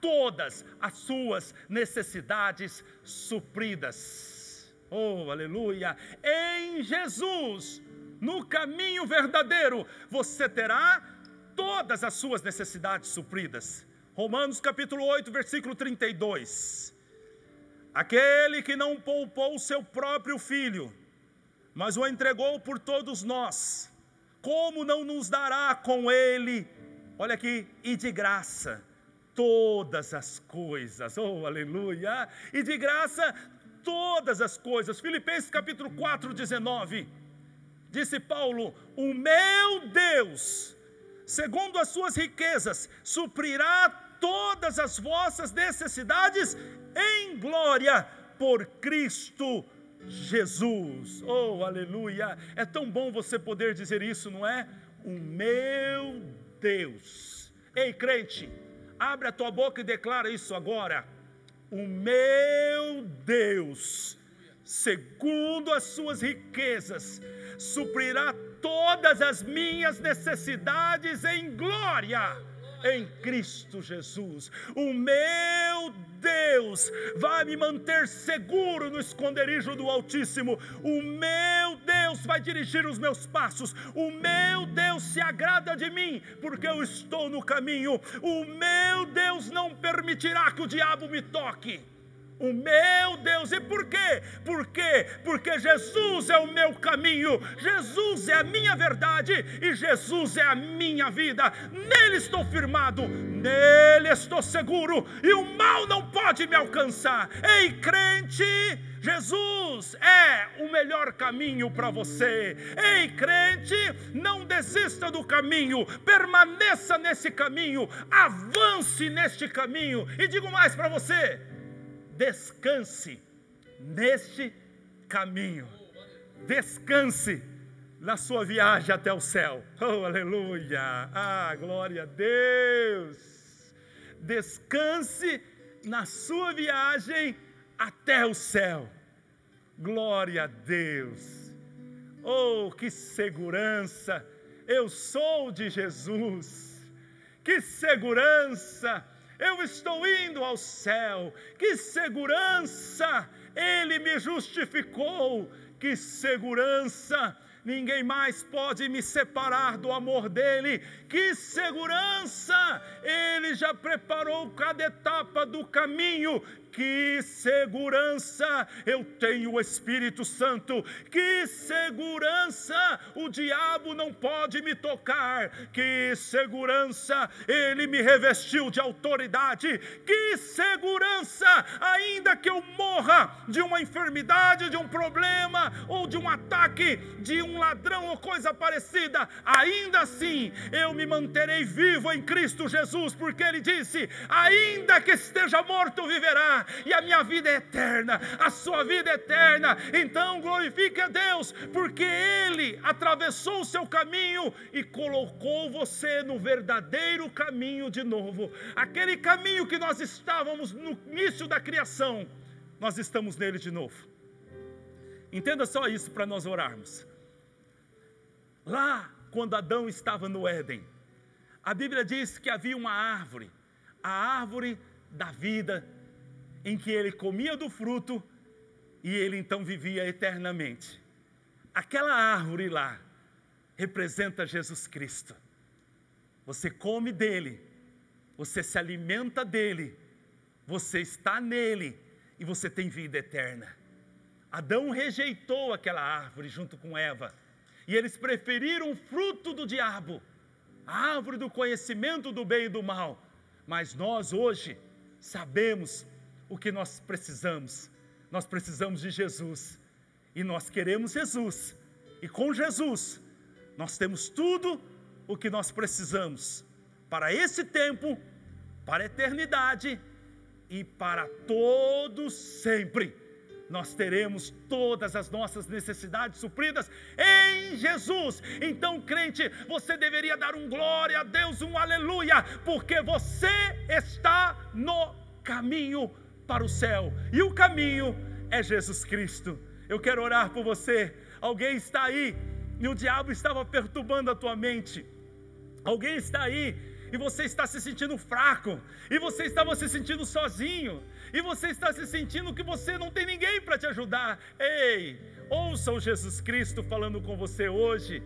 todas as suas necessidades supridas. Oh, aleluia! Em Jesus, no caminho verdadeiro, você terá todas as suas necessidades supridas. Romanos capítulo 8, versículo 32. Aquele que não poupou o seu próprio filho, mas o entregou por todos nós, como não nos dará com ele, olha aqui, e de graça, todas as coisas. Oh, aleluia! E de graça, todas as coisas. Filipenses capítulo 4, 19. Disse Paulo: o meu Deus, segundo as suas riquezas, suprirá todas as vossas necessidades em glória por Cristo Jesus. Oh, aleluia! É tão bom você poder dizer isso, não é? O meu Deus. Ei, crente, abre a tua boca e declara isso agora. O meu Deus, segundo as suas riquezas, suprirá todas as minhas necessidades em glória em Cristo Jesus. O meu Deus vai me manter seguro no esconderijo do Altíssimo. O meu Deus vai dirigir os meus passos. O meu Deus se agrada de mim, porque eu estou no caminho. O meu Deus não permitirá que o diabo me toque. O meu Deus. E por quê? Por quê? Porque Jesus é o meu caminho, Jesus é a minha verdade e Jesus é a minha vida. Nele estou firmado, nele estou seguro e o mal não pode me alcançar. Ei, crente, Jesus é o melhor caminho para você. Ei, crente, não desista do caminho, permaneça nesse caminho, avance neste caminho. E digo mais para você: descanse neste caminho, descanse na sua viagem até o céu. Oh, aleluia, glória a Deus. Descanse na sua viagem até o céu. Glória a Deus. Oh, que segurança, eu sou de Jesus. Que segurança, eu estou indo ao céu. Que segurança, Ele me justificou. Que segurança, ninguém mais pode me separar do amor dEle. Que segurança, Ele já preparou cada etapa do caminho. Que segurança, eu tenho o Espírito Santo. Que segurança, o diabo não pode me tocar. Que segurança, Ele me revestiu de autoridade. Que segurança, ainda que eu morra de uma enfermidade, de um problema, ou de um ataque de um ladrão ou coisa parecida, ainda assim eu me manterei vivo em Cristo Jesus, porque Ele disse: ainda que esteja morto, viverá. E a minha vida é eterna, a sua vida é eterna. Então glorifique a Deus, porque Ele atravessou o seu caminho e colocou você no verdadeiro caminho de novo. Aquele caminho que nós estávamos no início da criação, nós estamos nele de novo. Entenda só isso para nós orarmos. Lá, quando Adão estava no Éden, a Bíblia diz que havia uma árvore, a árvore da vida, em que ele comia do fruto e ele então vivia eternamente. Aquela árvore lá representa Jesus Cristo. Você come dele, você se alimenta dele, você está nele e você tem vida eterna. Adão rejeitou aquela árvore junto com Eva e eles preferiram o fruto do diabo, a árvore do conhecimento do bem e do mal. Mas nós hoje sabemos o que nós precisamos de Jesus, e nós queremos Jesus, e com Jesus, nós temos tudo o que nós precisamos, para esse tempo, para a eternidade, e para todos sempre, nós teremos todas as nossas necessidades supridas em Jesus. Então, crente, você deveria dar um glória a Deus, um aleluia, porque você está no caminho para o céu, e o caminho é Jesus Cristo. Eu quero orar por você. Alguém está aí e o diabo estava perturbando a tua mente. Alguém está aí e você está se sentindo fraco, e você estava se sentindo sozinho, e você está se sentindo que você não tem ninguém para te ajudar. Ei, ouça o Jesus Cristo falando com você hoje: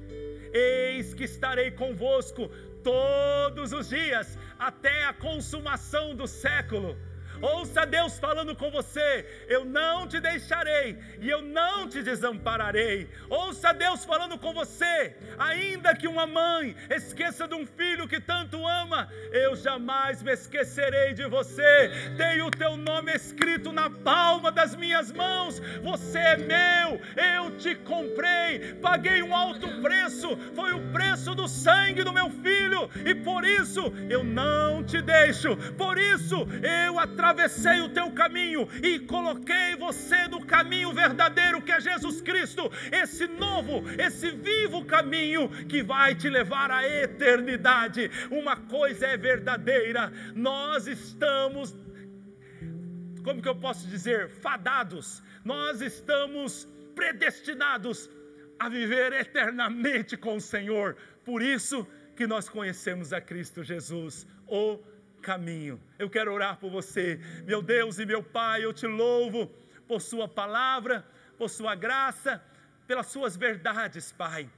eis que estarei convosco todos os dias, até a consumação do século. Ouça Deus falando com você: eu não te deixarei e eu não te desampararei. Ouça Deus falando com você: ainda que uma mãe esqueça de um filho que tanto ama, eu jamais me esquecerei de você. Tenho o teu nome escrito na palma das minhas mãos. Você é meu, eu te comprei, paguei um alto preço, foi o preço do sangue do meu filho, e por isso eu não te deixo. Por isso eu atravessei o teu caminho e coloquei você no caminho verdadeiro, que é Jesus Cristo, esse novo, esse vivo caminho que vai te levar à eternidade. Uma coisa é verdadeira: nós estamos, como que eu posso dizer, fadados, nós estamos predestinados a viver eternamente com o Senhor. Por isso que nós conhecemos a Cristo Jesus, o caminho. Eu quero orar por você. Meu Deus e meu Pai, eu te louvo por sua palavra, por sua graça, pelas suas verdades, Pai.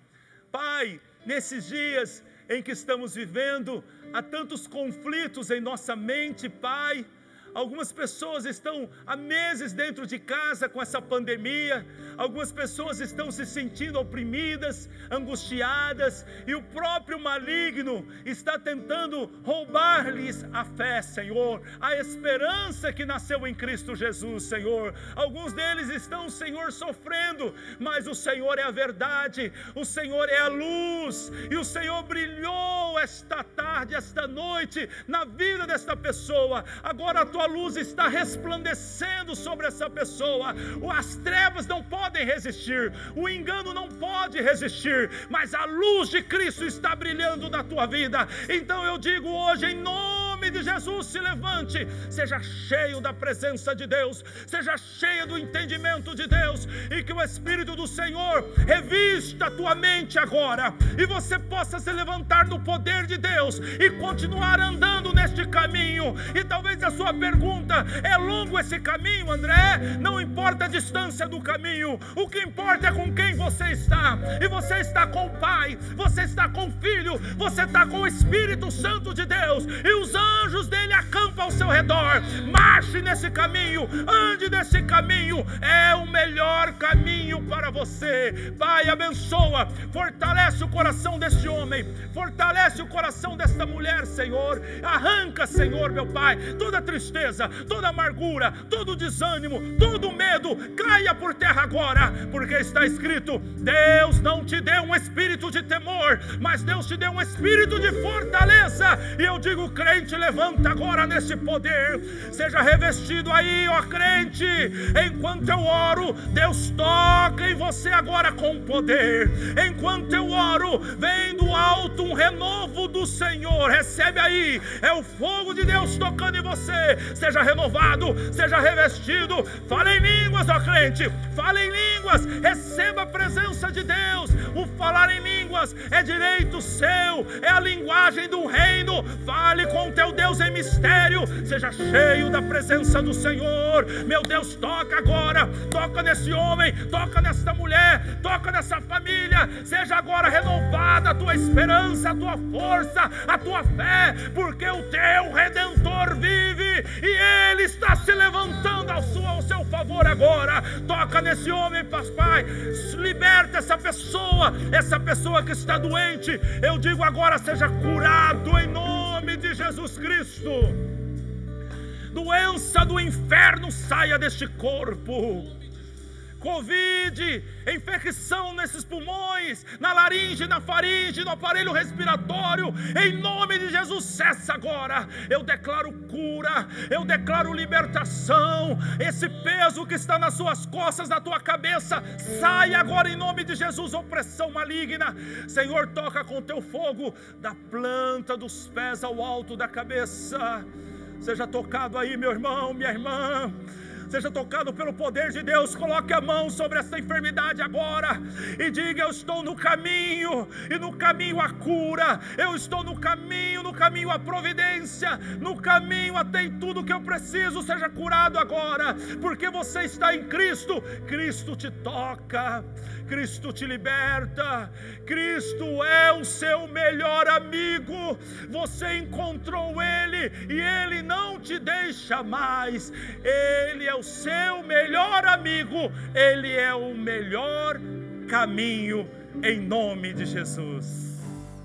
Pai, nesses dias em que estamos vivendo, há tantos conflitos em nossa mente, Pai. Algumas pessoas estão há meses dentro de casa com essa pandemia. Algumas pessoas estão se sentindo oprimidas, angustiadas, e o próprio maligno está tentando roubar-lhes a fé, Senhor, a esperança que nasceu em Cristo Jesus, Senhor. Alguns deles estão, Senhor, sofrendo, mas o Senhor é a verdade, o Senhor é a luz, e o Senhor brilhou esta tarde, esta noite, na vida desta pessoa. Agora a tua luz está resplandecendo sobre essa pessoa. As trevas não podem resistir, o engano não pode resistir, mas a luz de Cristo está brilhando na tua vida. Então eu digo hoje, em nome de Jesus, se levante, seja cheio da presença de Deus, seja cheio do entendimento de Deus, e que o Espírito do Senhor revista a tua mente agora, e você possa se levantar no poder de Deus e continuar andando neste caminho. E talvez a sua pergunta: é longo esse caminho, André? Não importa a distância do caminho, o que importa é com quem você está. E você está com o Pai, você está com o Filho, você está com o Espírito Santo de Deus, e os anjos dele acampam ao seu redor. Marche nesse caminho, ande nesse caminho, é o melhor caminho para você. Pai, abençoa, fortalece o coração deste homem, fortalece o coração desta mulher, Senhor. Arranca, Senhor, meu Pai, toda tristeza, toda amargura, todo desânimo, todo medo, caia por terra agora, porque está escrito: Deus não te deu um espírito de temor, mas Deus te deu um espírito de fortaleza. E eu digo: crente, levanta agora nesse poder, seja revestido aí, ó crente. Enquanto eu oro, Deus toca em você agora com poder. Enquanto eu oro, vem do alto um renovo do Senhor. Recebe aí, é o fogo de Deus tocando em você. Seja renovado, seja revestido. Fale em línguas, ó crente, fale em línguas, receba a presença de Deus. O falar em línguas é direito seu, é a linguagem do reino. Fale com teu Deus em mistério, seja cheio da presença do Senhor. Meu Deus, toca agora, toca nesse homem, toca nesta mulher, toca nessa família. Seja agora renovada a tua esperança, a tua força, a tua fé, porque o teu Redentor vive e Ele está se levantando ao seu favor agora. Toca nesse homem, Pai, liberta essa pessoa que está doente. Eu digo agora: seja curado em nome de Jesus Cristo. Doença do inferno saia deste corpo. Covid, infecção nesses pulmões, na laringe, na faringe, no aparelho respiratório, em nome de Jesus, cessa agora. Eu declaro cura, eu declaro libertação. Esse peso que está nas suas costas, na tua cabeça, sai agora em nome de Jesus. Opressão maligna, Senhor, toca com teu fogo, da planta dos pés ao alto da cabeça. Seja tocado aí, meu irmão, minha irmã. seja tocado pelo poder de Deus. Coloque a mão sobre essa enfermidade agora e diga: eu estou no caminho, e no caminho a cura, eu estou no caminho a providência, no caminho até tudo que eu preciso seja curado agora, porque você está em Cristo. Cristo te toca, Cristo te liberta, Cristo é o seu melhor amigo. Você encontrou Ele e Ele não te deixa mais. Ele é o seu melhor amigo, Ele é o melhor caminho, em nome de Jesus.